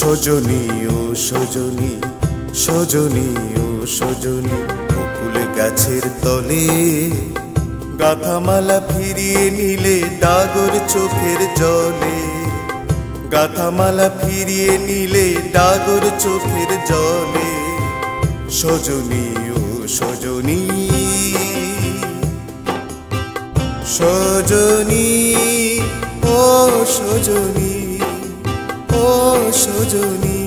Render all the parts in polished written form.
সজনী ও সজনী, সজনী ও সজনী, বকুল গাছের তলে গাথামালা ফিরিয়ে নিলে ডাগর চোখের জলে। গাথামালা ফিরিয়ে নিলে ডাগর চোখের জলে। সজনী ও সজনী, সজনী ও সজনী, ও সজনী,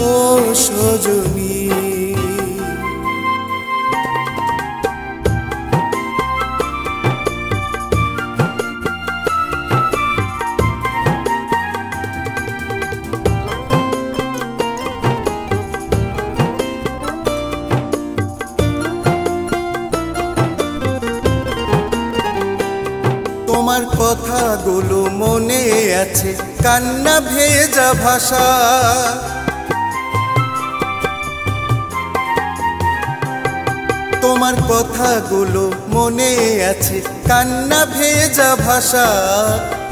ও সজনী। তোমার কথাগুলো মনে আছে, কান্না ভেজা ভাষা। তোমার কথাগুলো মনে আছে, কান্না ভেজা ভাষা।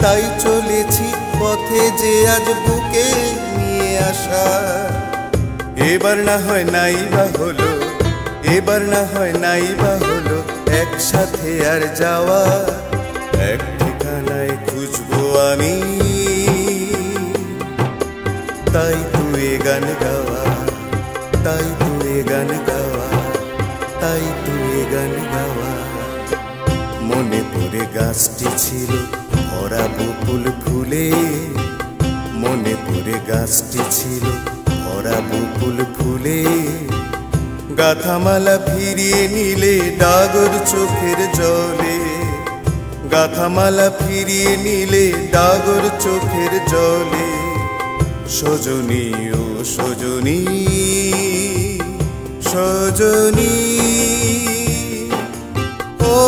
তাই চলেছি পথে যে আজ বুকে নিয়ে আসা। এবার না হয় নাই বা হলো, এবার না হয় নাই বা হলো, একসাথে আর যাওয়া। এক ঠিকানায় খুঁজবো আমি, তাই তুই গান গাওয়া, তাই তুই গান গাওয়া, তাই তুই গান গাওয়া। মনে পড়ে গাছটি ছিল ভরা বকুল ফুলে, মনে পড়ে গাছটি ছিল ভরা বকুল ফুলে। গাথামালা ফিরিয়ে নিলে ডাগর চোখের জলে। গাথামালা ফিরিয়ে নিলে ডাগর চোখের জলে। সজনী ও সজনী, সজনী ও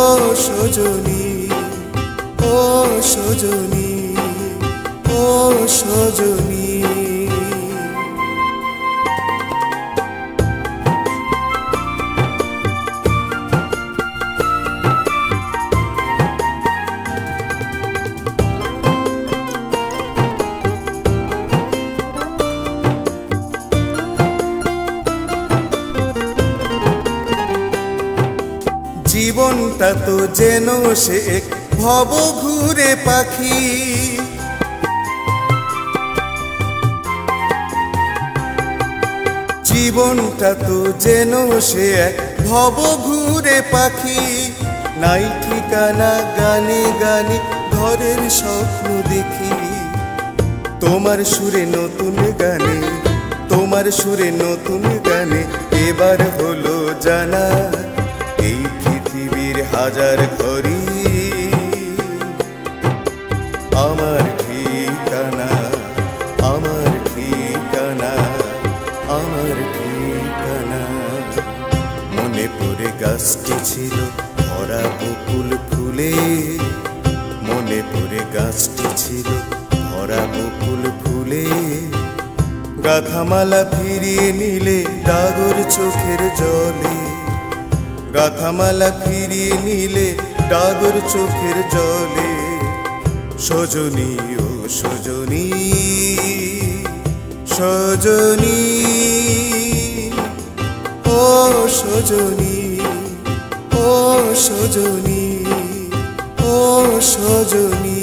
সজনী, ও সজনী, ও সজনী। জীবনটা তো যেন সে এক ভব ঘুরে পাখি। জীবনটা তো যেন সে এক ভব ঘুরে পাখি। নাই ঠিকানা, গানে গানে ঘরের স্বপ্ন দেখি। তোমার সুরে নতুন গানে, তোমার সুরে নতুন গানে এবার হলো জানা। এই পৃথিবীর হাজার ঘড়ি আমার ঠিকানা, আমার ঠিকানা, আমার ঠিকানা। মনে পড়ে গাছটি ছিল ভরা বকুল ফুলে, মনে পড়ে গাছটি ছিল ভরা বকুল ফুলে। গাথামালা ফিরিয়ে নিলে ডাগর চোখের জলে। গাথামালা ফিরিয়ে নিলে ডাগর চোখের জলে। সজনী ও সজনী, সজনী ও সজনী, ও সজনী, ও সজনী।